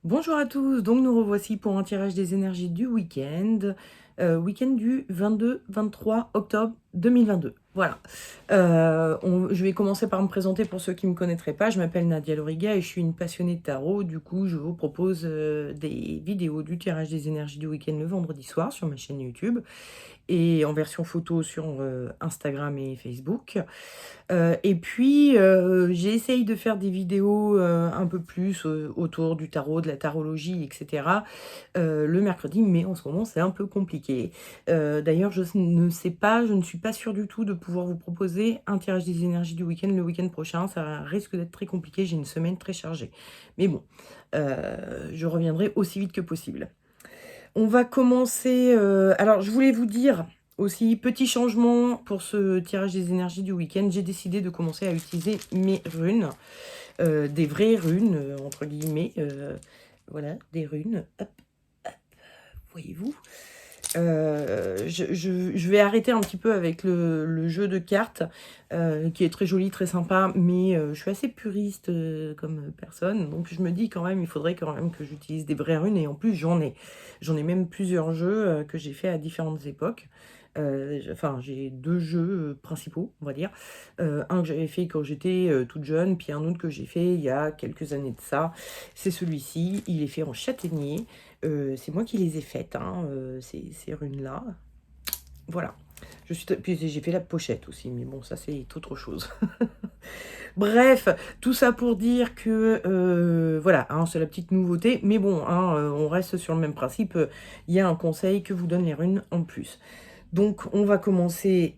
Bonjour à tous, donc nous revoici pour un tirage des énergies du week-end du 22-23 octobre 2022. Voilà. Je vais commencer par me présenter pour ceux qui ne me connaîtraient pas. Je m'appelle Nadia Loriga et je suis une passionnée de tarot. Du coup, je vous propose des vidéos du tirage des énergies du week-end le vendredi soir sur ma chaîne YouTube et en version photo sur Instagram et Facebook. Et puis, j'essaye de faire des vidéos un peu plus autour du tarot, de la tarologie, etc. Le mercredi, mais en ce moment, c'est un peu compliqué. D'ailleurs, je ne suis pas sûre du tout de pouvoir vous proposer un tirage des énergies du week-end le week-end prochain. Ça risque d'être très compliqué. J'ai une semaine très chargée. Mais bon, je reviendrai aussi vite que possible. On va commencer. Alors, je voulais vous dire aussi, petit changement pour ce tirage des énergies du week-end. J'ai décidé de commencer à utiliser mes runes, des vraies runes, entre guillemets. Voilà, des runes. Hop, hop, voyez-vous. Je vais arrêter un petit peu avec le jeu de cartes, qui est très joli, très sympa, mais je suis assez puriste comme personne, donc je me dis quand même, il faudrait quand même que j'utilise des vraies runes, et en plus j'en ai. J'en ai même plusieurs jeux que j'ai fait à différentes époques. Enfin, j'ai deux jeux principaux, on va dire. Un que j'avais fait quand j'étais toute jeune, puis un autre que j'ai fait il y a quelques années de ça. C'est celui-ci, il est fait en châtaignier. C'est moi qui les ai faites, hein, ces runes-là. Voilà. Puis j'ai fait la pochette aussi, mais bon, ça c'est autre chose. Bref, tout ça pour dire que, voilà, hein, c'est la petite nouveauté, mais bon, hein, on reste sur le même principe. Il y a un conseil que vous donnent les runes en plus. Donc, on va commencer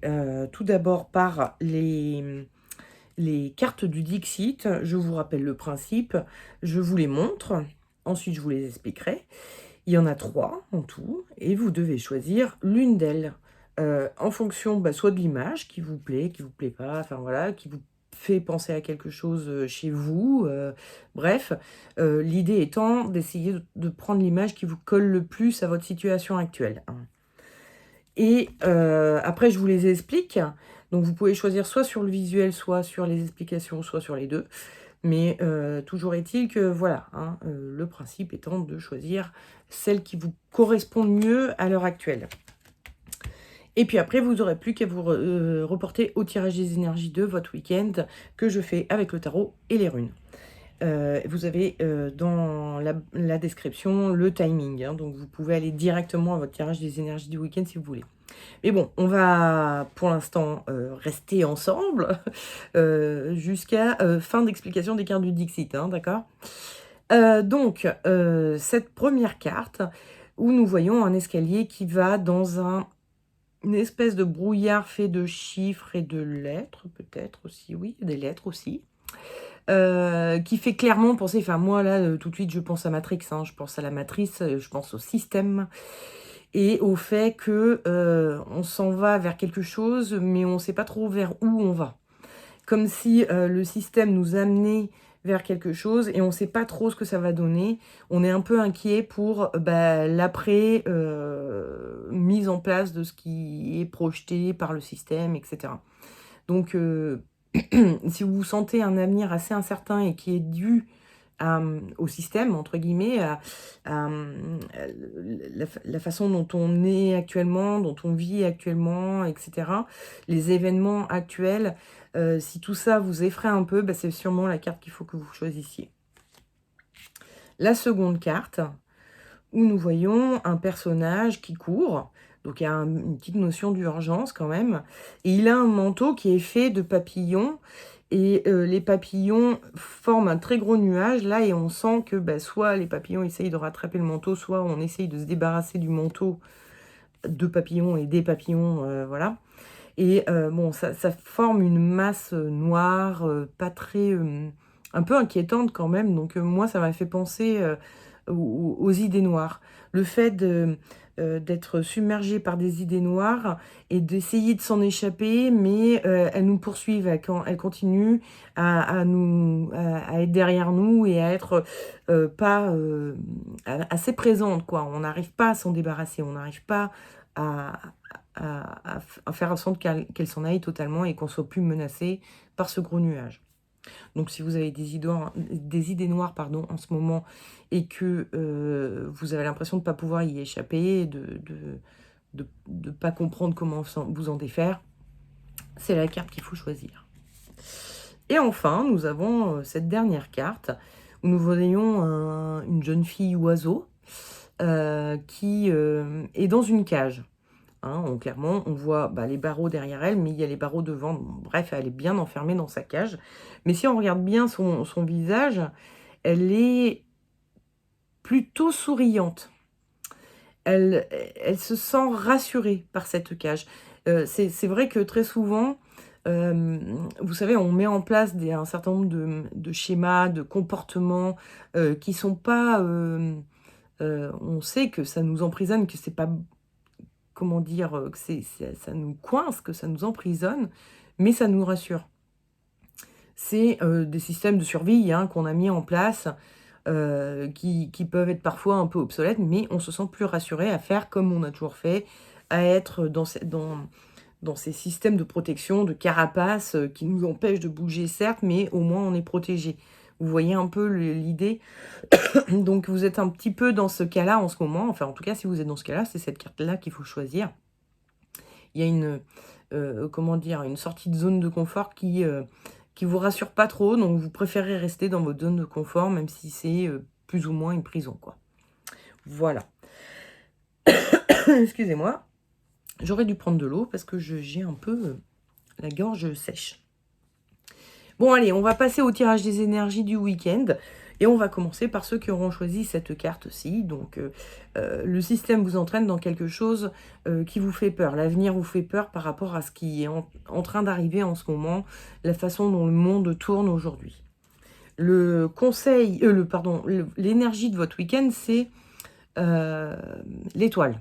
tout d'abord par les cartes du Dixit. Je vous rappelle le principe, je vous les montre, ensuite je vous les expliquerai. Il y en a 3 en tout, et vous devez choisir l'une d'elles en fonction soit de l'image qui vous plaît pas, enfin voilà, qui vous fait penser à quelque chose chez vous. Bref, l'idée étant d'essayer de prendre l'image qui vous colle le plus à votre situation actuelle, hein. Et après, je vous les explique. Donc, vous pouvez choisir soit sur le visuel, soit sur les explications, soit sur les deux. Mais toujours est-il que, voilà, hein, le principe étant de choisir celle qui vous correspond mieux à l'heure actuelle. Et puis après, vous n'aurez plus qu'à vous reporter au tirage des énergies de votre week-end que je fais avec le tarot et les runes. Vous avez dans la description le timing, hein, donc vous pouvez aller directement à votre tirage des énergies du week-end si vous voulez. Mais bon, on va pour l'instant rester ensemble jusqu'à fin d'explication des cartes du Dixit, hein, d'accord. Donc, cette première carte, où nous voyons un escalier qui va dans une espèce de brouillard fait de chiffres et de lettres, peut-être aussi, oui, des lettres aussi. Qui fait clairement penser, enfin moi là tout de suite je pense à Matrix, hein, je pense à la matrice, je pense au système et au fait que on s'en va vers quelque chose mais on ne sait pas trop vers où on va. Comme si le système nous amenait vers quelque chose et on ne sait pas trop ce que ça va donner. On est un peu inquiet pour l'après mise en place de ce qui est projeté par le système, etc. Donc si vous sentez un avenir assez incertain et qui est dû au système, entre guillemets, à la façon dont on est actuellement, dont on vit actuellement, etc., les événements actuels, si tout ça vous effraie un peu, c'est sûrement la carte qu'il faut que vous choisissiez. La seconde carte, où nous voyons un personnage qui court. Donc il y a une petite notion d'urgence quand même. Et il a un manteau qui est fait de papillons. Et les papillons forment un très gros nuage là. Et on sent que soit les papillons essayent de rattraper le manteau, soit on essaye de se débarrasser du manteau de papillons et des papillons. Voilà. Et bon, ça forme une masse noire, pas très... un peu inquiétante quand même. Donc moi, ça m'a fait penser aux idées noires. Le fait d'être submergé par des idées noires et d'essayer de s'en échapper, mais elles nous poursuivent, elles continuent à être derrière nous et à être pas assez présentes, quoi. On n'arrive pas à s'en débarrasser, on n'arrive pas à, à faire en sorte qu'elle s'en aille totalement et qu'on soit plus menacé par ce gros nuage. Donc si vous avez des idées noires pardon, en ce moment et que vous avez l'impression de ne pas pouvoir y échapper, de pas comprendre comment vous en défaire, c'est la carte qu'il faut choisir. Et enfin, nous avons cette dernière carte où nous voyons une jeune fille oiseau qui est dans une cage. Hein, clairement, on voit les barreaux derrière elle, mais il y a les barreaux devant. Bon, bref, elle est bien enfermée dans sa cage. Mais si on regarde bien son visage, elle est plutôt souriante. Elle se sent rassurée par cette cage. C'est vrai que très souvent, vous savez, on met en place un certain nombre de schémas, de comportements qui sont pas... on sait que ça nous emprisonne, que c'est pas... Comment dire, que ça nous coince, que ça nous emprisonne, mais ça nous rassure. C'est des systèmes de survie qu'on a mis en place, qui peuvent être parfois un peu obsolètes, mais on se sent plus rassuré à faire comme on a toujours fait, à être dans ces systèmes de protection, de carapace, qui nous empêchent de bouger, certes, mais au moins on est protégé. Vous voyez un peu l'idée. Donc vous êtes un petit peu dans ce cas-là en ce moment. Enfin, en tout cas, si vous êtes dans ce cas-là, c'est cette carte-là qu'il faut choisir. Il y a une sortie de zone de confort qui vous rassure pas trop. Donc vous préférez rester dans votre zone de confort, même si c'est plus ou moins une prison, quoi. Voilà. Excusez-moi. J'aurais dû prendre de l'eau parce que j'ai un peu la gorge sèche. Bon, allez, on va passer au tirage des énergies du week-end. Et on va commencer par ceux qui auront choisi cette carte-ci. Donc, le système vous entraîne dans quelque chose qui vous fait peur. L'avenir vous fait peur par rapport à ce qui est en train d'arriver en ce moment, la façon dont le monde tourne aujourd'hui. Le conseil, l'énergie de votre week-end, c'est l'étoile.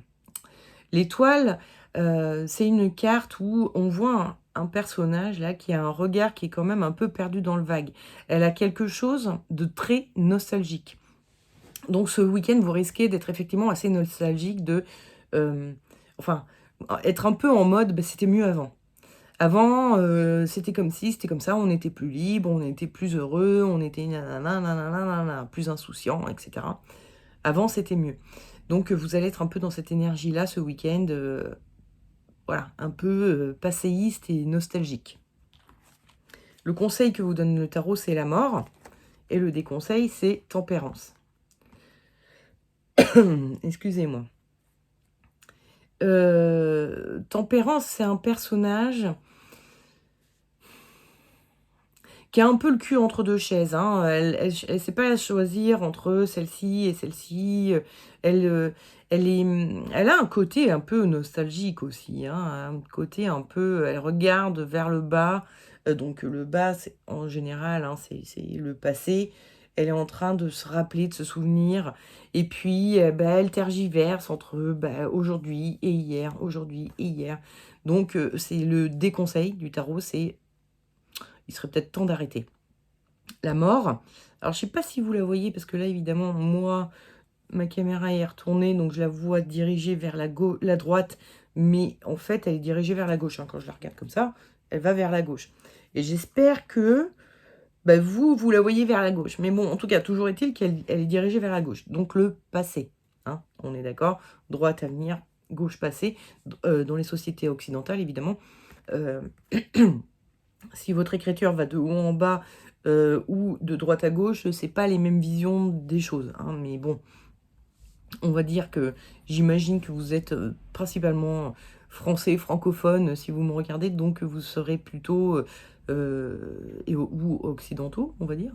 L'étoile, c'est une carte où on voit un personnage là qui a un regard qui est quand même un peu perdu dans le vague. Elle a quelque chose de très nostalgique. Donc ce week-end, vous risquez d'être effectivement assez nostalgique, être un peu en mode c'était mieux avant. Avant, c'était comme ci, c'était comme ça, on était plus libre, on était plus heureux, on était plus insouciant, etc. Avant, c'était mieux. Donc vous allez être un peu dans cette énergie-là ce week-end, voilà, un peu passéiste et nostalgique. Le conseil que vous donne le tarot, c'est la mort. Et le déconseil, c'est tempérance. Excusez-moi. Tempérance, c'est un personnage qui a un peu le cul entre deux chaises. Elle sait pas choisir entre celle-ci et celle-ci. Elle a un côté un peu nostalgique aussi. Un côté un peu... Elle regarde vers le bas. Donc le bas, en général, c'est le passé. Elle est en train de se rappeler, de se souvenir. Et puis, elle tergiverse entre aujourd'hui et hier, aujourd'hui et hier. Donc, c'est le déconseil du tarot, c'est... Il serait peut-être temps d'arrêter. La mort. Alors, je ne sais pas si vous la voyez, parce que là, évidemment, moi, ma caméra est retournée, donc je la vois dirigée vers la droite, mais en fait, elle est dirigée vers la gauche. Quand je la regarde comme ça, elle va vers la gauche. Et j'espère que vous la voyez vers la gauche. Mais bon, en tout cas, toujours est-il qu'elle est dirigée vers la gauche. Donc, le passé. On est d'accord. Droite, avenir, gauche, passé. Dans les sociétés occidentales, évidemment. Si votre écriture va de haut en bas ou de droite à gauche, c'est pas les mêmes visions des choses. Mais bon, on va dire que j'imagine que vous êtes principalement français, francophone, si vous me regardez, donc vous serez plutôt ou occidentaux, on va dire.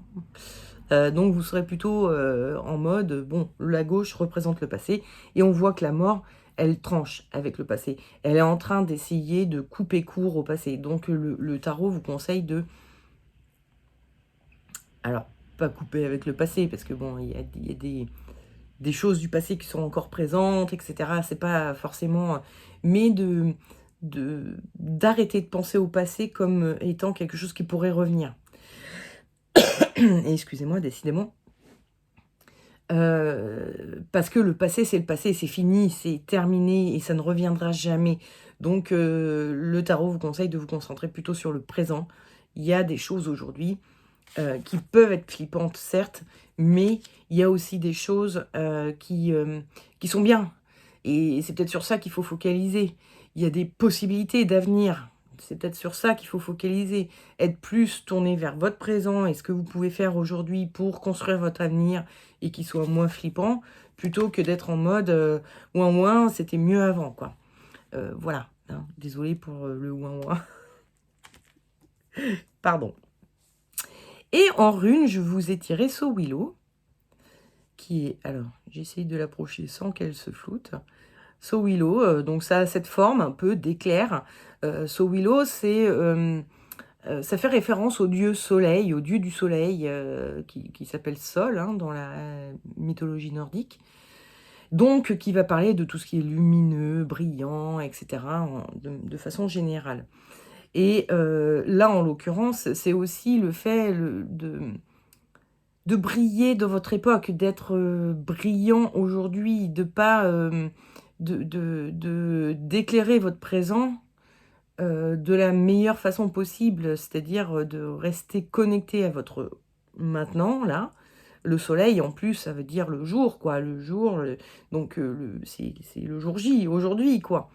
Donc vous serez plutôt en mode, bon, la gauche représente le passé, et on voit que la mort, elle tranche avec le passé. Elle est en train d'essayer de couper court au passé. Donc le tarot vous conseille de... Alors, pas couper avec le passé, parce que bon, il y a des choses du passé qui sont encore présentes, etc. C'est pas forcément... Mais d'arrêter de penser au passé comme étant quelque chose qui pourrait revenir. Et excusez-moi, décidément. Parce que le passé, c'est le passé, c'est fini, c'est terminé et ça ne reviendra jamais. Donc, le tarot vous conseille de vous concentrer plutôt sur le présent. Il y a des choses aujourd'hui qui peuvent être flippantes, certes, mais il y a aussi des choses qui sont bien. Et c'est peut-être sur ça qu'il faut focaliser. Il y a des possibilités d'avenir. C'est peut-être sur ça qu'il faut focaliser. Être plus tourné vers votre présent et ce que vous pouvez faire aujourd'hui pour construire votre avenir et qu'il soit moins flippant, plutôt que d'être en mode ouin ouin, c'était mieux avant, quoi. Voilà. Hein. Désolée pour le ouin ouin. Pardon. Et en rune, je vous ai tiré Sowilo, qui est... Alors, j'essaye de l'approcher sans qu'elle se floute. Sowilo, donc ça a cette forme un peu d'éclair. Sowilo, ça fait référence au dieu soleil, au dieu du soleil, qui s'appelle Sol, hein, dans la mythologie nordique. Donc, qui va parler de tout ce qui est lumineux, brillant, etc., de façon générale. Et là, en l'occurrence, c'est aussi le fait de briller dans votre époque, d'être brillant aujourd'hui, de pas d'éclairer votre présent de la meilleure façon possible, c'est-à-dire de rester connecté à votre maintenant, là. Le soleil, en plus, ça veut dire le jour, quoi. Le jour, donc c'est le jour J, aujourd'hui, quoi.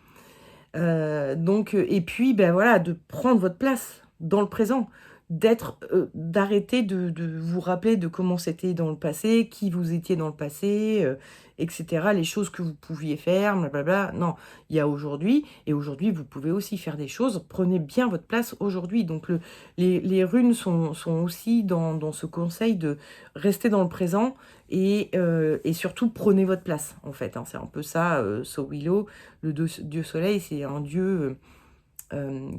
Donc, et puis, ben voilà, de prendre votre place dans le présent, d'arrêter de vous rappeler de comment c'était dans le passé, qui vous étiez dans le passé, etc., les choses que vous pouviez faire, blablabla. Non, il y a aujourd'hui, et aujourd'hui, vous pouvez aussi faire des choses. Prenez bien votre place aujourd'hui. Donc, les runes sont aussi dans ce conseil de rester dans le présent et surtout, prenez votre place, en fait. Hein. C'est un peu ça, Sowilo. Le dieu soleil, c'est un dieu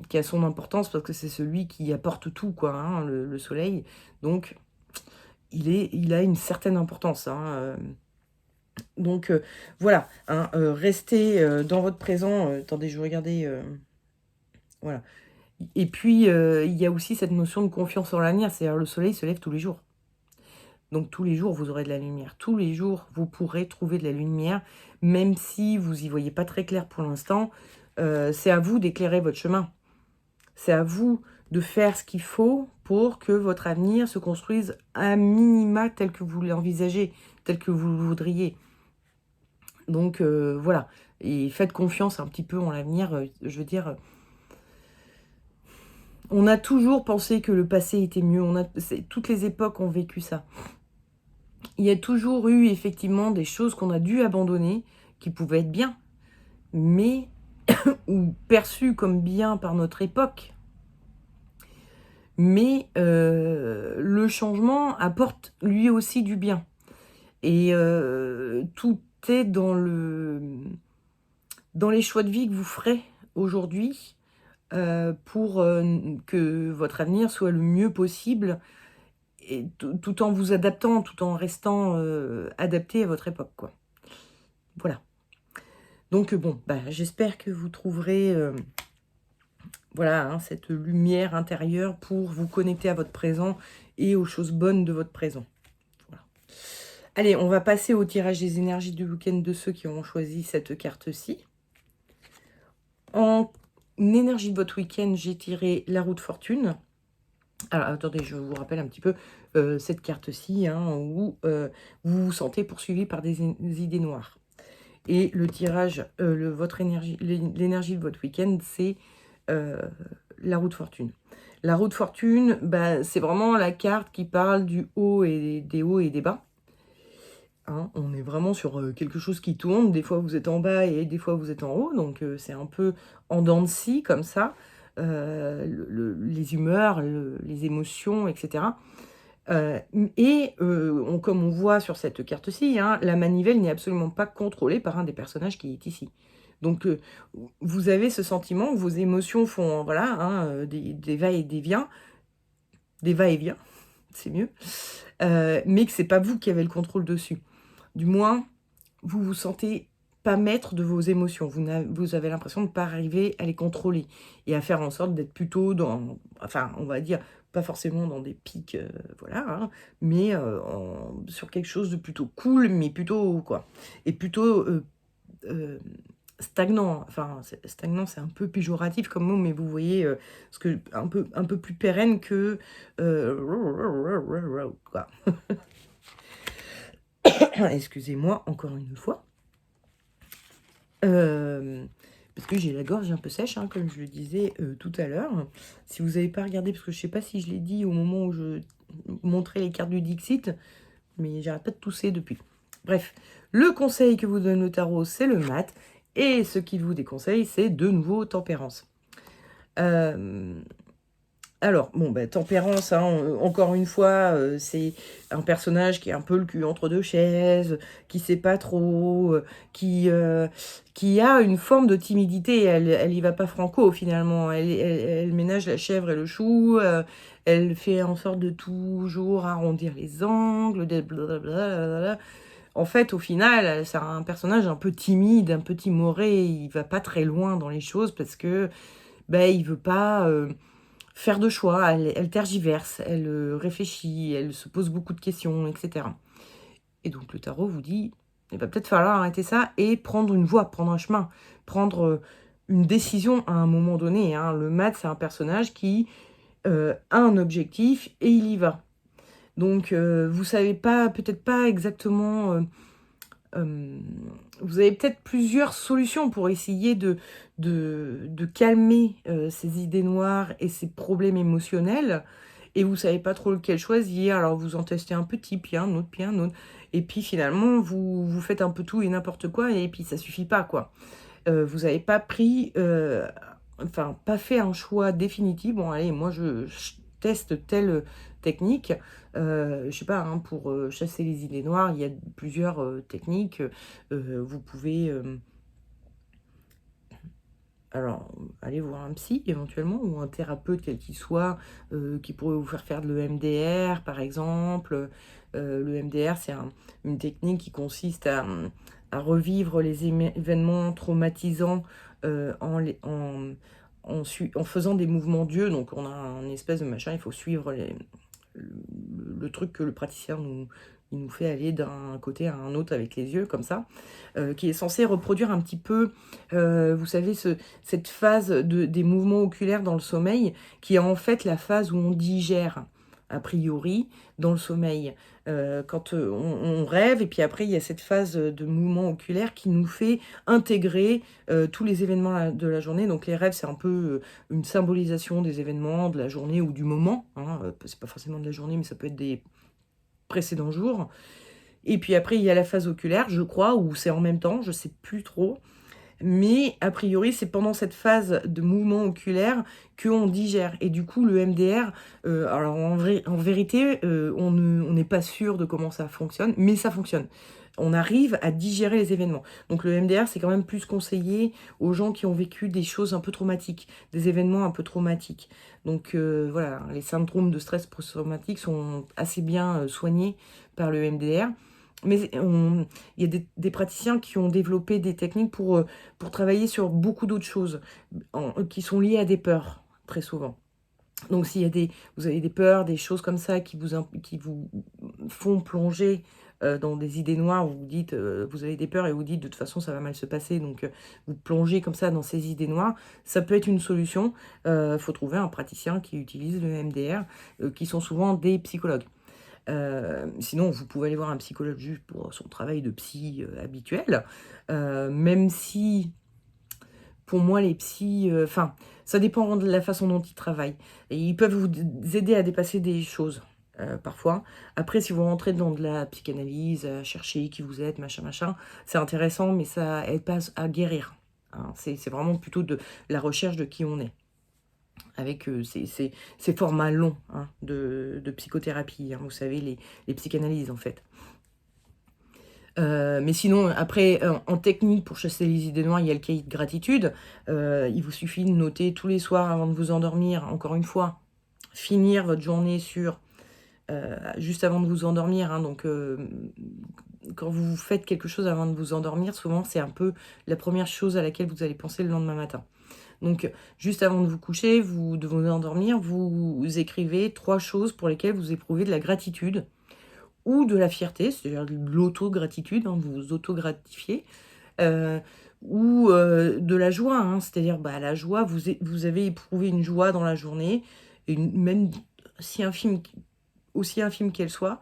qui a son importance parce que c'est celui qui apporte tout, quoi, hein, le soleil. Donc, il a une certaine importance. Hein, donc, voilà. Hein, restez dans votre présent. Attendez, je vais regarder. Voilà. Et puis, il y a aussi cette notion de confiance en l'avenir. C'est-à-dire, le soleil se lève tous les jours. Donc tous les jours, vous aurez de la lumière. Tous les jours, vous pourrez trouver de la lumière, même si vous n'y voyez pas très clair pour l'instant. C'est à vous d'éclairer votre chemin. C'est à vous de faire ce qu'il faut pour que votre avenir se construise à minima tel que vous l'envisagez, tel que vous le voudriez. Donc voilà. Et faites confiance un petit peu en l'avenir. Je veux dire, on a toujours pensé que le passé était mieux. Toutes les époques ont vécu ça. Il y a toujours eu effectivement des choses qu'on a dû abandonner, qui pouvaient être bien, mais ou perçues comme bien par notre époque. Mais le changement apporte lui aussi du bien. Et tout est dans les choix de vie que vous ferez aujourd'hui pour que votre avenir soit le mieux possible, et tout en vous adaptant, tout en restant adapté à votre époque, quoi. Voilà. Donc bon, bah, j'espère que vous trouverez voilà, hein, cette lumière intérieure pour vous connecter à votre présent et aux choses bonnes de votre présent. Voilà. Allez, on va passer au tirage des énergies du week-end de ceux qui ont choisi cette carte-ci. En énergie de votre week-end, j'ai tiré la roue de fortune. Alors, attendez, je vous rappelle un petit peu cette carte-ci, hein, où vous vous sentez poursuivi par des idées noires. Et le tirage, votre énergie, l'énergie de votre week-end, c'est la roue de fortune. La roue de fortune, bah, c'est vraiment la carte qui parle du haut et des hauts et des bas. Hein, on est vraiment sur quelque chose qui tourne. Des fois, vous êtes en bas et des fois, vous êtes en haut. Donc, c'est un peu en dents de scie, comme ça. Les humeurs, les émotions, etc. Comme on voit sur cette carte-ci, hein, la manivelle n'est absolument pas contrôlée par un des personnages qui est ici. Donc, vous avez ce sentiment que vos émotions font, voilà, hein, des va-et-vient, c'est mieux, mais que c'est pas vous qui avez le contrôle dessus. Du moins, vous vous sentez pas maître de vos émotions. Vous avez l'impression de ne pas arriver à les contrôler et à faire en sorte d'être plutôt dans, enfin, on va dire, pas forcément dans des pics, voilà, hein, mais sur quelque chose de plutôt cool, mais plutôt, quoi, et plutôt stagnant. Enfin, stagnant, c'est un peu péjoratif comme mot, mais vous voyez, ce que un peu plus pérenne que quoi. Excusez-moi encore une fois. Parce que j'ai la gorge un peu sèche, hein, comme je le disais tout à l'heure. Si vous n'avez pas regardé, parce que je sais pas si je l'ai dit au moment où je montrais les cartes du Dixit, mais j'arrête pas de tousser depuis. Bref, le conseil que vous donne le tarot, c'est le mat. Et ce qu'il vous déconseille, c'est de nouveau tempérance. Alors, bon, bah, tempérance, hein, encore une fois, c'est un personnage qui est un peu le cul entre deux chaises, qui sait pas trop, qui a une forme de timidité. Elle y va pas franco, finalement. Elle ménage la chèvre et le chou. Elle fait en sorte de toujours arrondir les angles, de blablabla. En fait, au final, c'est un personnage un peu timide, un peu timoré. Il va pas très loin dans les choses parce que il veut pas faire de choix. Elle tergiverse, elle réfléchit, elle se pose beaucoup de questions, etc. Et donc le tarot vous dit, il va peut-être falloir arrêter ça et prendre une voie, prendre un chemin, prendre une décision à un moment donné, hein. Le mat, c'est un personnage qui a un objectif et il y va. Donc vous savez pas, peut-être pas exactement... vous avez peut-être plusieurs solutions pour essayer de calmer ces idées noires et ces problèmes émotionnels, et vous savez pas trop lequel choisir. Alors vous en testez un petit, puis un autre, puis un autre, et puis finalement vous faites un peu tout et n'importe quoi, et puis ça suffit pas, quoi. Vous n'avez pas pris, enfin pas fait un choix définitif. Bon allez, moi je teste telle technique. Je sais pas, hein, pour chasser les idées noires, il y a plusieurs techniques. Vous pouvez alors aller voir un psy éventuellement, ou un thérapeute quel qu'il soit, qui pourrait vous faire de l'EMDR par exemple. Le MDR, c'est une technique qui consiste à revivre les événements traumatisants en faisant des mouvements d'yeux. Donc on a un espèce de machin, il faut suivre le truc que le praticien il nous fait aller d'un côté à un autre avec les yeux, comme ça, qui est censé reproduire un petit peu, vous savez, cette phase des mouvements oculaires dans le sommeil, qui est en fait la phase où on digère, a priori, dans le sommeil. Quand on rêve, et puis après, il y a cette phase de mouvement oculaire qui nous fait intégrer tous les événements de la journée. Donc les rêves, c'est un peu une symbolisation des événements de la journée ou du moment, hein. C'est pas forcément de la journée, mais ça peut être des précédents jours. Et puis après, il y a la phase oculaire, je crois, ou c'est en même temps, je sais plus trop. Mais a priori, c'est pendant cette phase de mouvement oculaire qu'on digère. Et du coup, le MDR, alors en vérité, on n'est pas sûr de comment ça fonctionne, mais ça fonctionne. On arrive à digérer les événements. Donc le MDR, c'est quand même plus conseillé aux gens qui ont vécu des choses un peu traumatiques, des événements un peu traumatiques. Donc voilà, les syndromes de stress post-traumatique sont assez bien soignés par le MDR. Mais il y a des praticiens qui ont développé des techniques pour travailler sur beaucoup d'autres choses qui sont liées à des peurs, très souvent. Donc s'il y a vous avez des peurs, des choses comme ça qui vous font plonger dans des idées noires, où vous dites, vous avez des peurs et vous dites de toute façon ça va mal se passer, donc vous plongez comme ça dans ces idées noires, ça peut être une solution. Faut trouver un praticien qui utilise le MDR, qui sont souvent des psychologues. Sinon, vous pouvez aller voir un psychologue juste pour son travail de psy habituel, même si, pour moi, les psys, enfin, ça dépend de la façon dont ils travaillent. Et ils peuvent vous aider à dépasser des choses, parfois. Après, si vous rentrez dans de la psychanalyse, à chercher qui vous êtes, machin, machin, c'est intéressant, mais ça aide pas à guérir, hein. C'est vraiment plutôt de la recherche de qui on est, avec ces formats longs, hein, de psychothérapie, hein, vous savez, les psychanalyses en fait. Mais sinon, après, en technique, pour chasser les idées noires, il y a le cahier de gratitude. Il vous suffit de noter tous les soirs avant de vous endormir, encore une fois, finir votre journée sur, juste avant de vous endormir, hein. Donc quand vous faites quelque chose avant de vous endormir, souvent c'est un peu la première chose à laquelle vous allez penser le lendemain matin. Donc, juste avant de vous coucher, de vous endormir, vous écrivez 3 choses pour lesquelles vous éprouvez de la gratitude ou de la fierté, c'est-à-dire de l'auto-gratitude, hein, vous vous auto-gratifiez. ou de la joie, hein, c'est-à-dire bah, la joie, vous avez éprouvé une joie dans la journée, même si aussi infime qu'elle soit,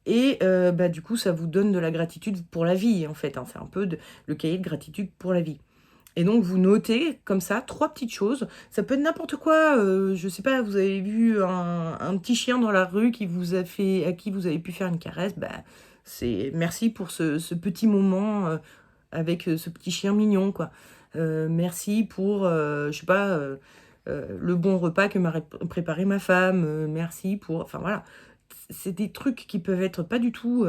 et bah, du coup, ça vous donne de la gratitude pour la vie, en fait, hein, c'est un peu le cahier de gratitude pour la vie. Et donc, vous notez comme ça 3 petites choses. Ça peut être n'importe quoi. Je sais pas, vous avez vu un petit chien dans la rue à qui vous avez pu faire une caresse. Bah, c'est merci pour ce petit moment avec ce petit chien mignon, quoi. Merci pour, je sais pas, le bon repas que m'a préparé ma femme. Merci pour... Enfin, voilà. C'est des trucs qui peuvent être pas du tout...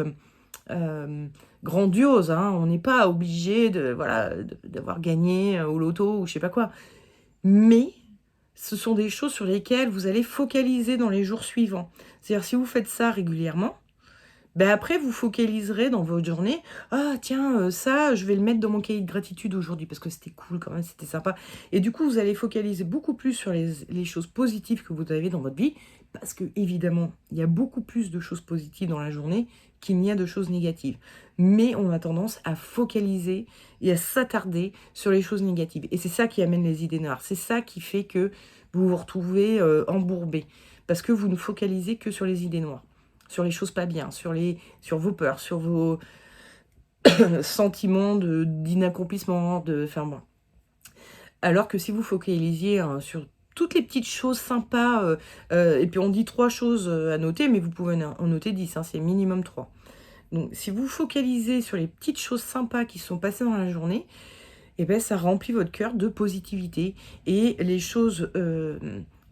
grandiose, hein. On n'est pas obligé d'avoir gagné au loto ou je sais pas quoi. Mais ce sont des choses sur lesquelles vous allez focaliser dans les jours suivants. C'est-à-dire, si vous faites ça régulièrement, ben après, vous focaliserez dans votre journée. Ah, tiens, ça, je vais le mettre dans mon cahier de gratitude aujourd'hui parce que c'était cool quand même, c'était sympa. Et du coup, vous allez focaliser beaucoup plus sur les choses positives que vous avez dans votre vie parce que, évidemment, il y a beaucoup plus de choses positives dans la journée qu'il n'y a de choses négatives. Mais on a tendance à focaliser et à s'attarder sur les choses négatives. Et c'est ça qui amène les idées noires. C'est ça qui fait que vous vous retrouvez embourbé parce que vous ne focalisez que sur les idées noires, sur les choses pas bien, sur sur vos peurs, sur vos sentiments d'inaccomplissement, enfin bon. Alors que si vous focalisiez sur toutes les petites choses sympas, et puis on dit 3 choses à noter, mais vous pouvez en noter 10, hein, c'est minimum 3. Donc si vous focalisez sur les petites choses sympas qui se sont passées dans la journée, et ben ça remplit votre cœur de positivité, et les choses,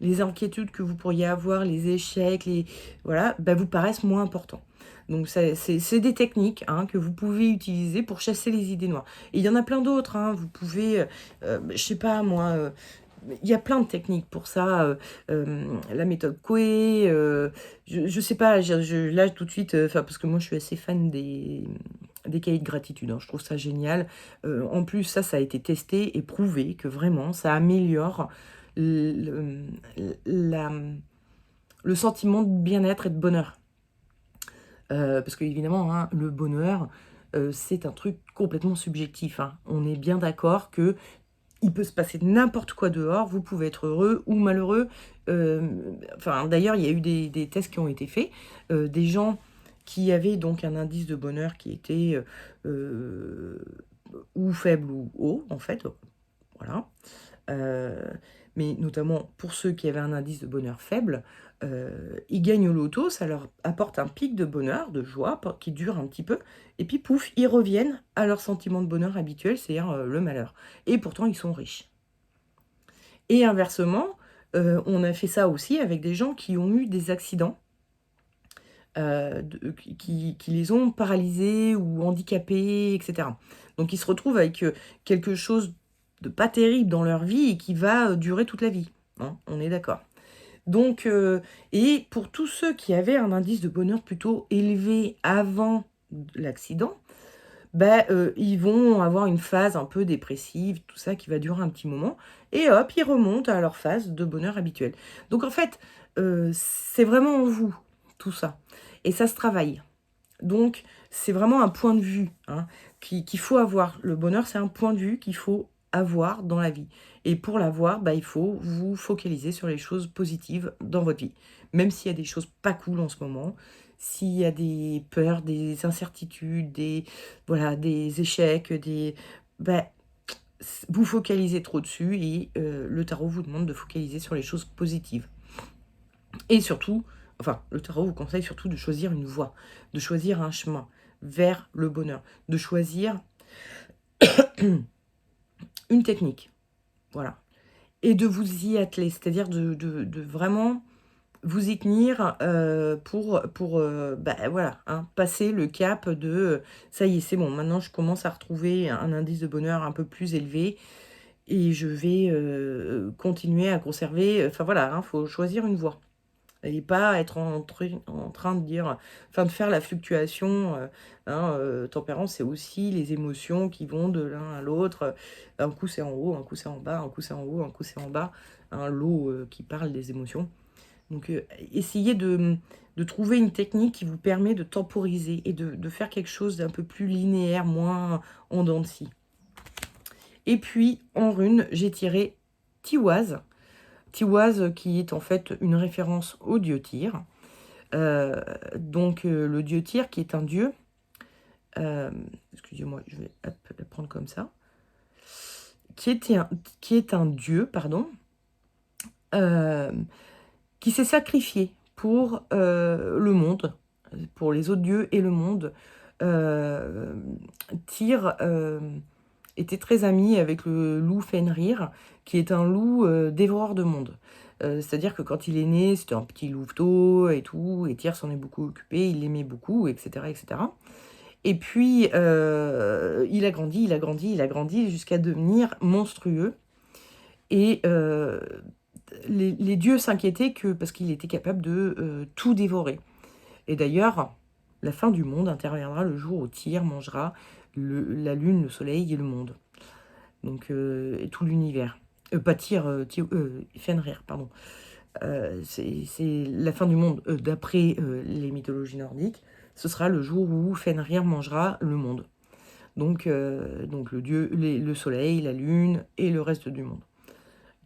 les inquiétudes que vous pourriez avoir, les échecs, voilà, ben vous paraissent moins importants. Donc c'est des techniques, hein, que vous pouvez utiliser pour chasser les idées noires. Et il y en a plein d'autres, hein. Vous pouvez, je sais pas moi, il y a plein de techniques pour ça. La méthode Coué, je sais pas, là tout de suite, parce que moi je suis assez fan des cahiers de gratitude, hein, je trouve ça génial. En plus, ça a été testé et prouvé que vraiment ça améliore le, la- le sentiment de bien-être et de bonheur. Parce que évidemment, hein, le bonheur, c'est un truc complètement subjectif, hein. On est bien d'accord que il peut se passer n'importe quoi dehors, vous pouvez être heureux ou malheureux. Enfin, d'ailleurs, il y a eu des tests qui ont été faits, des gens qui avaient donc un indice de bonheur qui était ou faible ou haut, en fait, voilà. Mais notamment pour ceux qui avaient un indice de bonheur faible, ils gagnent au loto, ça leur apporte un pic de bonheur, de joie, qui dure un petit peu, et puis pouf, ils reviennent à leur sentiment de bonheur habituel, c'est-à-dire le malheur. Et pourtant, ils sont riches. Et inversement, on a fait ça aussi avec des gens qui ont eu des accidents, qui les ont paralysés ou handicapés, etc. Donc ils se retrouvent avec quelque chose de pas terrible dans leur vie et qui va durer toute la vie, hein, on est d'accord. Donc, et pour tous ceux qui avaient un indice de bonheur plutôt élevé avant l'accident, bah, ils vont avoir une phase un peu dépressive, tout ça qui va durer un petit moment, et hop, ils remontent à leur phase de bonheur habituelle. Donc en fait, c'est vraiment en vous, tout ça. Et ça se travaille. Donc c'est vraiment un point de vue, hein, qu'il faut avoir. Le bonheur, c'est un point de vue qu'il faut avoir dans la vie. Et pour l'avoir, bah, il faut vous focaliser sur les choses positives dans votre vie. Même s'il y a des choses pas cool en ce moment, s'il y a des peurs, des incertitudes, voilà, des échecs, bah, vous focalisez trop dessus, et le tarot vous demande de focaliser sur les choses positives. Et surtout, enfin, le tarot vous conseille surtout de choisir une voie, de choisir un chemin vers le bonheur, de choisir une technique, voilà, et de vous y atteler, c'est-à-dire de vraiment vous y tenir, pour bah, voilà, hein, passer le cap de ça y est, c'est bon, maintenant je commence à retrouver un indice de bonheur un peu plus élevé, et je vais continuer à conserver, enfin voilà, hein, faut choisir une voie. Et pas être en train de dire, enfin de faire la fluctuation, hein, tempérance, c'est aussi les émotions qui vont de l'un à l'autre. Un coup c'est en haut, un coup c'est en bas, un coup c'est en haut, un coup c'est en bas. Un lot qui parle des émotions. Donc essayez de trouver une technique qui vous permet de temporiser et de faire quelque chose d'un peu plus linéaire, moins en dents de scie. Et puis, en rune, j'ai tiré Tiwaz. Tiwaz qui est en fait une référence au dieu Tyr. Donc, le dieu Tyr qui est un dieu... excusez-moi, je vais la prendre comme ça. Qui est un dieu, pardon, qui s'est sacrifié pour le monde, pour les autres dieux et le monde. Tyr était très ami avec le loup Fenrir, qui est un loup dévoreur de monde. C'est-à-dire que quand il est né, c'était un petit louveteau et tout, et Tyr s'en est beaucoup occupé, il l'aimait beaucoup, etc., etc. Et puis, il a grandi, il a grandi, il a grandi, jusqu'à devenir monstrueux. Et les dieux s'inquiétaient parce qu'il était capable de tout dévorer. Et d'ailleurs, la fin du monde interviendra le jour où Tyr mangera la lune, le soleil et le monde. Donc, et tout l'univers. Pas Tyr, Fenrir, pardon. C'est la fin du monde d'après les mythologies nordiques. Ce sera le jour où Fenrir mangera le monde. Donc le dieu, le soleil, la lune et le reste du monde.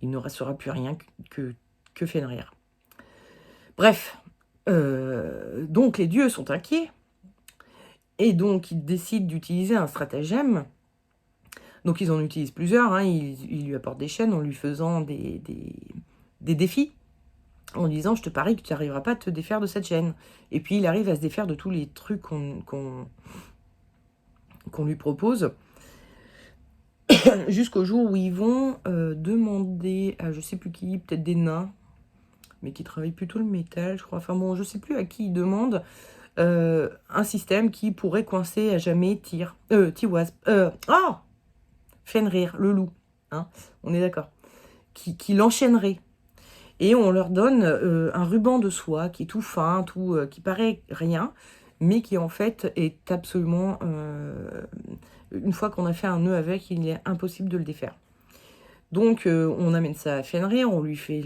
Il ne restera plus rien que Fenrir. Bref, donc les dieux sont inquiets. Et donc ils décident d'utiliser un stratagème. Donc ils en utilisent plusieurs. Hein. Ils lui apportent des chaînes en lui faisant des défis. En disant, je te parie que tu n'arriveras pas à te défaire de cette chaîne. Et puis il arrive à se défaire de tous les trucs qu'on lui propose. Jusqu'au jour où ils vont demander à je sais plus qui, peut-être des nains, mais qui travaillent plutôt le métal, je crois. Enfin bon, je sais plus à qui ils demandent un système qui pourrait coincer à jamais Tiwaz. Fenrir, le loup. Hein, on est d'accord. Qui l'enchaînerait. Et on leur donne un ruban de soie qui est tout fin, qui paraît rien, mais qui en fait est absolument... une fois qu'on a fait un nœud avec, il est impossible de le défaire. Donc on amène ça à Fenrir, on lui fait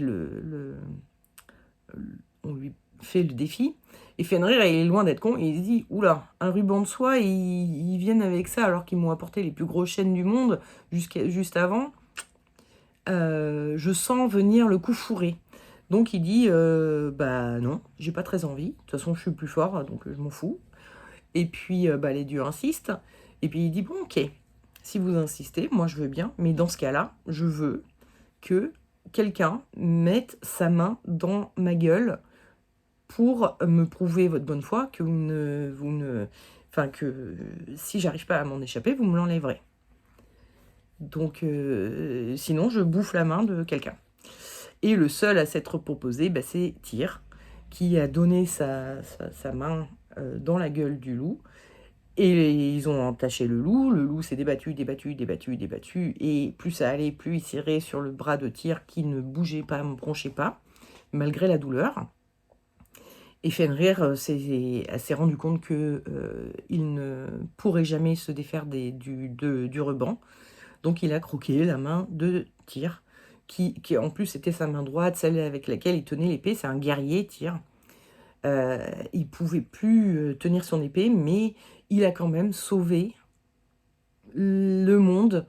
on lui fait le défi. Et Fenrir est loin d'être con, et il se dit, oula, un ruban de soie, ils viennent avec ça alors qu'ils m'ont apporté les plus grosses chaînes du monde juste avant. Je sens venir le coup fourré. Donc il dit, bah non, j'ai pas très envie. De toute façon, je suis plus fort, donc je m'en fous. Et puis les dieux insistent. Et puis il dit, bon, ok, si vous insistez, moi je veux bien. Mais dans ce cas-là, je veux que quelqu'un mette sa main dans ma gueule pour me prouver votre bonne foi, que enfin que si j'arrive pas à m'en échapper, vous me l'enlèverez. Donc sinon, je bouffe la main de quelqu'un. Et le seul à s'être proposé, c'est Tyr, qui a donné sa main dans la gueule du loup. Et ils ont entaché le loup s'est débattu, et plus ça allait, plus il serrait sur le bras de Tyr qui ne bougeait pas, ne bronchait pas, malgré la douleur. Et Fenrir s'est rendu compte qu'il ne pourrait jamais se défaire du ruban. Donc il a croqué la main de Tyr, qui en plus était sa main droite, celle avec laquelle il tenait l'épée. C'est un guerrier, Tyr. Il pouvait plus tenir son épée, mais il a quand même sauvé le monde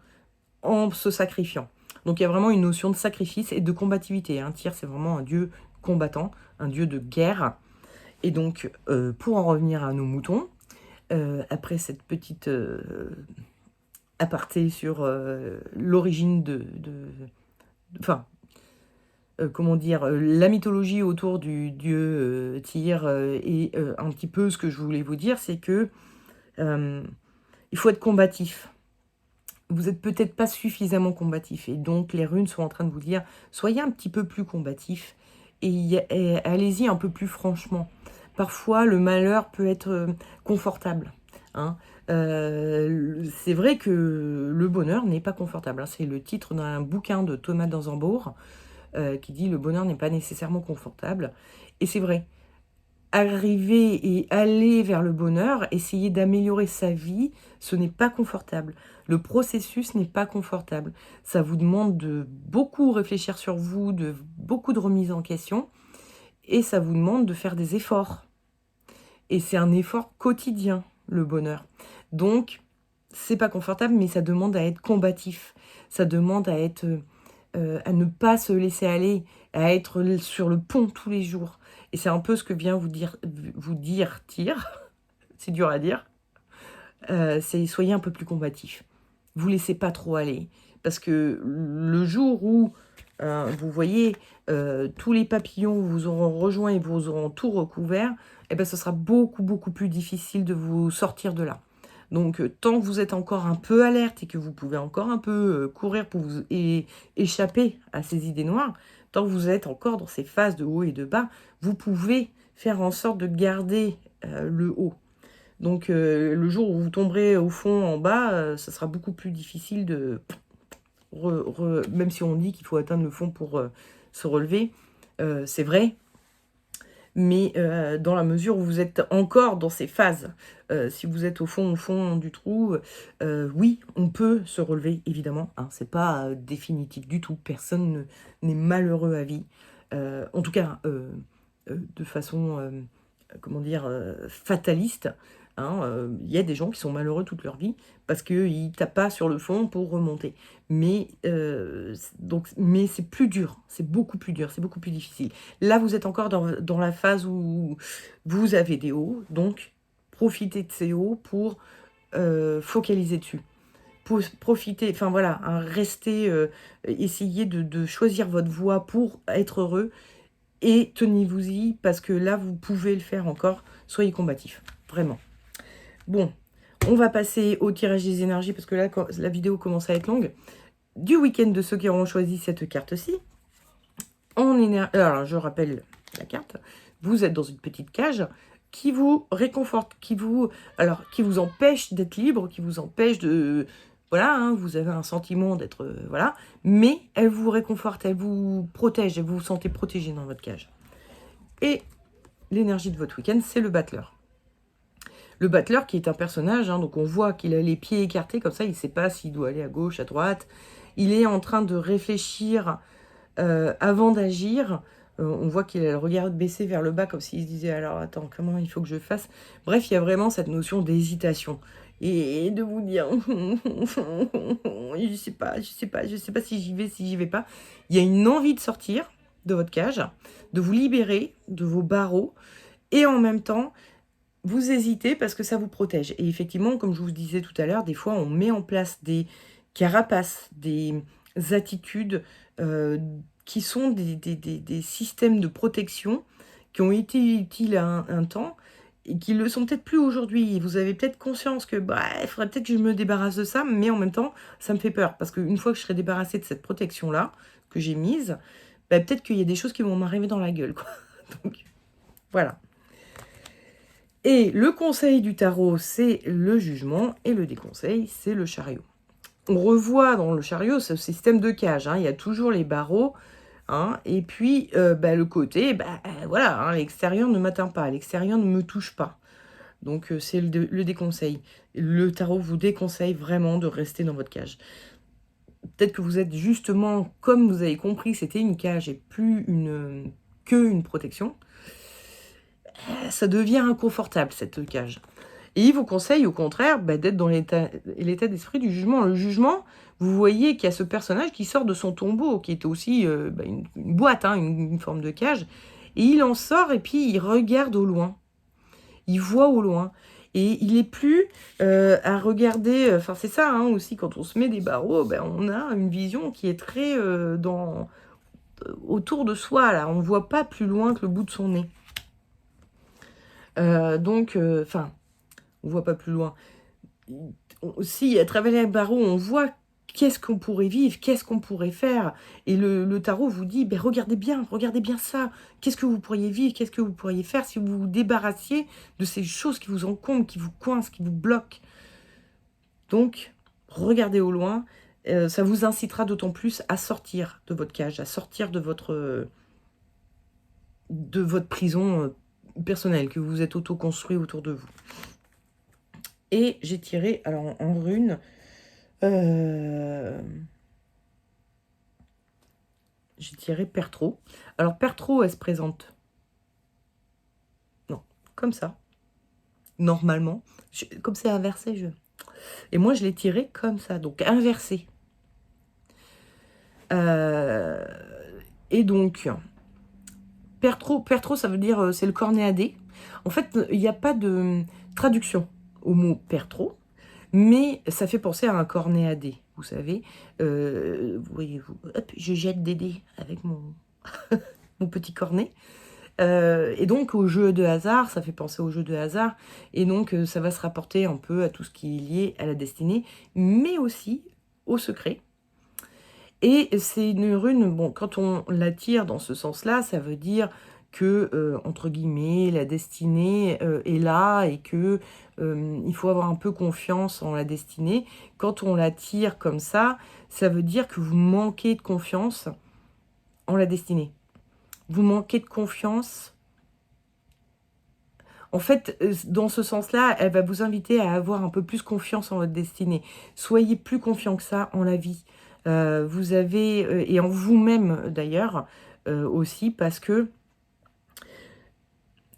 en se sacrifiant. Donc il y a vraiment une notion de sacrifice et de combativité. Hein. Tyr, c'est vraiment un dieu combattant, un dieu de guerre. Et donc, pour en revenir à nos moutons, après cette petite aparté sur l'origine enfin, comment dire, la mythologie autour du dieu Tyr et un petit peu ce que je voulais vous dire, c'est que il faut être combatif. Vous n'êtes peut-être pas suffisamment combatif. Et donc, les runes sont en train de vous dire, soyez un petit peu plus combatif et allez-y un peu plus franchement. Parfois, le malheur peut être confortable. Hein. C'est vrai que le bonheur n'est pas confortable. Hein. C'est le titre d'un bouquin de Thomas d'Anzembourg qui dit « Le bonheur n'est pas nécessairement confortable ». Et c'est vrai. Arriver et aller vers le bonheur, essayer d'améliorer sa vie, ce n'est pas confortable. Le processus n'est pas confortable. Ça vous demande de beaucoup réfléchir sur vous, de beaucoup de remise en question, et ça vous demande de faire des efforts. Et c'est un effort quotidien, le bonheur. Donc, c'est pas confortable, mais ça demande à être combatif. Ça demande à être, à ne pas se laisser aller, à être sur le pont tous les jours. Et c'est un peu ce que vient vous dire Tyr, c'est dur à dire, c'est soyez un peu plus combatif. Vous laissez pas trop aller. Parce que le jour où, vous voyez, tous les papillons vous auront rejoint et vous auront tout recouvert, eh ben, ce sera beaucoup, beaucoup plus difficile de vous sortir de là. Donc, tant que vous êtes encore un peu alerte et que vous pouvez encore un peu courir pour vous échapper à ces idées noires, tant que vous êtes encore dans ces phases de haut et de bas, vous pouvez faire en sorte de garder le haut. Donc, le jour où vous tomberez au fond, en bas, ça sera beaucoup plus difficile de... même si on dit qu'il faut atteindre le fond pour se relever, c'est vrai, mais dans la mesure où vous êtes encore dans ces phases, si vous êtes au fond du trou, oui, on peut se relever, évidemment, hein, c'est pas définitif du tout, personne n'est malheureux à vie, en tout cas, de façon, comment dire, fataliste, hein, y a des gens qui sont malheureux toute leur vie parce qu'ils ne tapent pas sur le fond pour remonter. Mais, mais c'est plus dur, c'est beaucoup plus dur, c'est beaucoup plus difficile. Là, vous êtes encore dans la phase où vous avez des hauts, donc profitez de ces hauts pour focaliser dessus. Pour profiter, enfin voilà, hein, restez, essayez de choisir votre voie pour être heureux et tenez-vous-y parce que là, vous pouvez le faire encore. Soyez combatif, vraiment. Bon, on va passer au tirage des énergies parce que là, la vidéo commence à être longue. Du week-end de ceux qui auront choisi cette carte-ci. Alors, je rappelle la carte. Vous êtes dans une petite cage qui vous réconforte, qui vous empêche d'être libre, qui vous empêche de... Voilà, hein, vous avez un sentiment d'être... voilà, mais elle vous réconforte, elle vous protège, et vous vous sentez protégé dans votre cage. Et l'énergie de votre week-end, c'est le battleur. Le battleur qui est un personnage, hein, donc on voit qu'il a les pieds écartés, comme ça, il ne sait pas s'il doit aller à gauche, à droite. Il est en train de réfléchir avant d'agir. On voit qu'il a le regard baissé vers le bas, comme s'il se disait, alors attends, comment il faut que je fasse? Bref, il y a vraiment cette notion d'hésitation. Et de vous dire, je sais pas si j'y vais, si j'y vais pas. Il y a une envie de sortir de votre cage, de vous libérer de vos barreaux, et en même temps, vous hésitez parce que ça vous protège. Et effectivement, comme je vous disais tout à l'heure, des fois, on met en place des carapaces, des attitudes qui sont des systèmes de protection qui ont été utiles à un temps et qui le sont peut-être plus aujourd'hui. Vous avez peut-être conscience que il faudrait peut-être que je me débarrasse de ça, mais en même temps, ça me fait peur. Parce qu'une fois que je serai débarrassée de cette protection-là, que j'ai mise, peut-être qu'il y a des choses qui vont m'arriver dans la gueule, quoi. Donc, voilà. Et le conseil du tarot, c'est le jugement, et le déconseil, c'est le chariot. On revoit dans le chariot ce système de cage, hein, il y a toujours les barreaux, hein, et puis le côté, voilà, hein, l'extérieur ne m'atteint pas, l'extérieur ne me touche pas. Donc c'est le déconseil. Le tarot vous déconseille vraiment de rester dans votre cage. Peut-être que vous êtes justement, comme vous avez compris, c'était une cage et plus qu'une protection. Ça devient inconfortable, cette cage. Et il vous conseille, au contraire, d'être dans l'état d'esprit du jugement. Le jugement, vous voyez qu'il y a ce personnage qui sort de son tombeau, qui est aussi une boîte, hein, une forme de cage. Et il en sort et puis il regarde au loin. Il voit au loin. Et il n'est plus à regarder... Enfin, c'est ça, hein, aussi, quand on se met des barreaux, on a une vision qui est très autour de soi. Là. On ne voit pas plus loin que le bout de son nez. On voit pas plus loin. Si, à travers les barreaux, on voit qu'est-ce qu'on pourrait vivre, qu'est-ce qu'on pourrait faire. Et le tarot vous dit, regardez bien ça. Qu'est-ce que vous pourriez vivre, qu'est-ce que vous pourriez faire si vous vous débarrassiez de ces choses qui vous encombrent, qui vous coincent, qui vous bloquent. Donc, regardez au loin. Ça vous incitera d'autant plus à sortir de votre cage, à sortir de votre prison personnelle que vous êtes auto-construit autour de vous. Et j'ai tiré, alors en rune, j'ai tiré Pertro. Alors Pertro, elle se présente, non, comme ça, normalement. Comme c'est inversé, Et moi, je l'ai tiré comme ça, donc inversé. Et donc, perd trop, ça veut dire c'est le cornet à dés. En fait, il n'y a pas de traduction au mot perd trop, mais ça fait penser à un cornet à dés, vous savez. Voyez-vous, hop, je jette des dés avec mon, mon petit cornet. Et donc au jeu de hasard, ça fait penser au jeu de hasard, et donc ça va se rapporter un peu à tout ce qui est lié à la destinée, mais aussi au secret. Et c'est une rune, bon, quand on la tire dans ce sens-là, ça veut dire que, entre guillemets, la destinée est là et que il faut avoir un peu confiance en la destinée. Quand on la tire comme ça veut dire que vous manquez de confiance en la destinée. Vous manquez de confiance. En fait, dans ce sens-là, elle va vous inviter à avoir un peu plus confiance en votre destinée. Soyez plus confiant que ça en la vie. Vous avez, et en vous-même d'ailleurs, aussi, parce que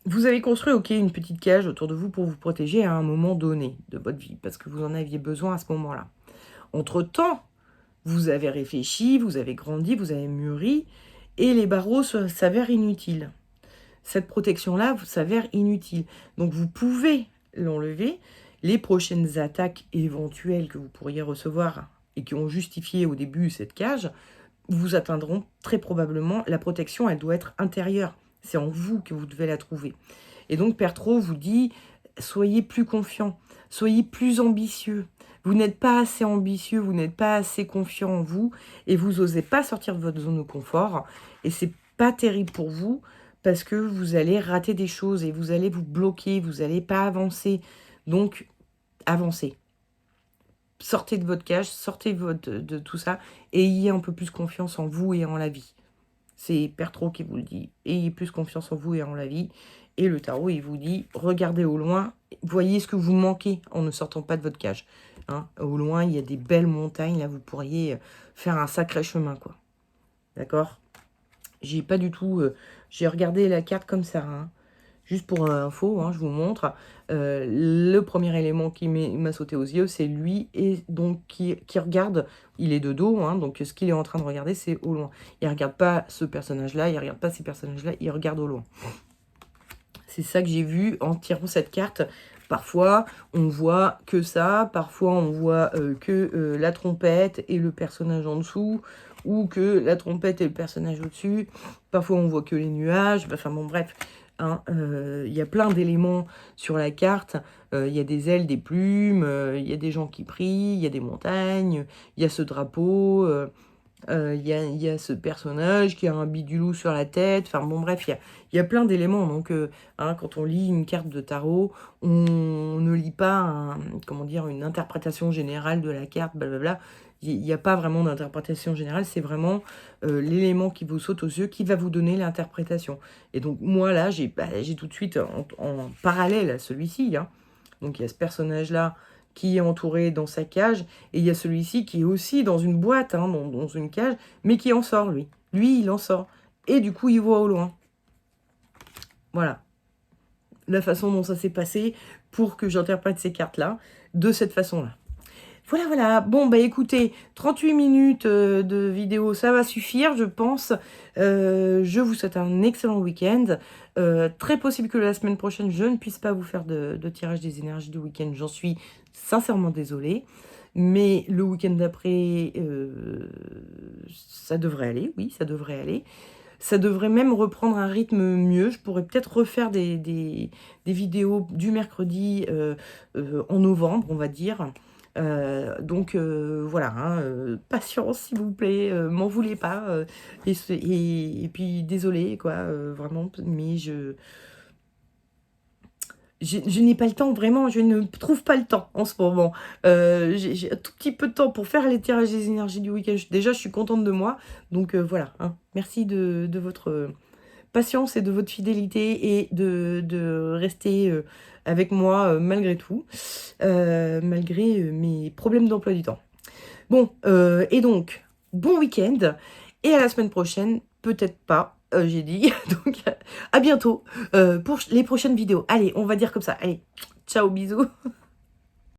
vous avez construit, ok, une petite cage autour de vous pour vous protéger à un moment donné de votre vie, parce que vous en aviez besoin à ce moment-là. Entre-temps, vous avez réfléchi, vous avez grandi, vous avez mûri, et les barreaux s'avèrent inutiles. Cette protection-là s'avère inutile. Donc vous pouvez l'enlever. Les prochaines attaques éventuelles que vous pourriez recevoir et qui ont justifié au début cette cage, vous atteindront très probablement. La protection, elle doit être intérieure. C'est en vous que vous devez la trouver. Et donc Pertro vous dit, soyez plus confiant, soyez plus ambitieux. Vous n'êtes pas assez ambitieux, vous n'êtes pas assez confiant en vous et vous n'osez pas sortir de votre zone de confort. Et c'est pas terrible pour vous parce que vous allez rater des choses et vous allez vous bloquer, vous n'allez pas avancer. Donc, avancez. Sortez de votre cage, sortez de tout ça et ayez un peu plus confiance en vous et en la vie. C'est Pertro qui vous le dit. Ayez plus confiance en vous et en la vie. Et le tarot, il vous dit, regardez au loin, voyez ce que vous manquez en ne sortant pas de votre cage. Hein, au loin, il y a des belles montagnes, là, vous pourriez faire un sacré chemin, quoi. D'accord? J'ai pas du tout... j'ai regardé la carte comme ça, hein. Juste pour info, hein, je vous montre. Le premier élément qui m'a sauté aux yeux, c'est lui, et donc qui regarde, il est de dos, hein, donc ce qu'il est en train de regarder, c'est au loin. Il ne regarde pas ce personnage-là, il ne regarde pas ces personnages-là, il regarde au loin. C'est ça que j'ai vu en tirant cette carte. Parfois, on voit que ça, parfois on voit que la trompette et le personnage en dessous, ou que la trompette et le personnage au-dessus. Parfois, on voit que les nuages, enfin bon, bref. Hein, y a plein d'éléments sur la carte. Il y a des ailes, des plumes, il y a des gens qui prient, il y a des montagnes, il y a ce drapeau, il y a ce personnage qui a un bidulou sur la tête. Enfin bon, bref, il y a plein d'éléments. Donc, hein, quand on lit une carte de tarot, on ne lit pas comment dire, une interprétation générale de la carte, blablabla. Il n'y a pas vraiment d'interprétation générale, c'est vraiment l'élément qui vous saute aux yeux qui va vous donner l'interprétation. Et donc, moi, là, j'ai tout de suite, en parallèle à celui-ci, hein, donc il y a ce personnage-là qui est entouré dans sa cage, et il y a celui-ci qui est aussi dans une boîte, hein, dans une cage, mais qui en sort, lui. Lui, il en sort. Et du coup, il voit au loin. Voilà. La façon dont ça s'est passé pour que j'interprète ces cartes-là, de cette façon-là. Voilà, voilà. Bon, bah écoutez, 38 minutes de vidéo, ça va suffire, je pense. Je vous souhaite un excellent week-end. Très possible que la semaine prochaine, je ne puisse pas vous faire de tirage des énergies du week-end. J'en suis sincèrement désolée. Mais le week-end d'après, ça devrait aller. Oui, ça devrait aller. Ça devrait même reprendre un rythme mieux. Je pourrais peut-être refaire des vidéos du mercredi en novembre, on va dire. Donc voilà, hein, patience s'il vous plaît, m'en voulez pas, et puis désolé quoi, vraiment, mais je n'ai pas le temps, vraiment, je ne trouve pas le temps en ce moment. J'ai un tout petit peu de temps pour faire les tirages des énergies du week-end. Déjà, je suis contente de moi, donc voilà, hein, merci de votre patience et de votre fidélité et de rester avec moi malgré tout, malgré mes problèmes d'emploi du temps. Bon, et donc, bon week-end, et à la semaine prochaine, peut-être pas, j'ai dit, donc à bientôt pour les prochaines vidéos. Allez, on va dire comme ça, allez, ciao, bisous.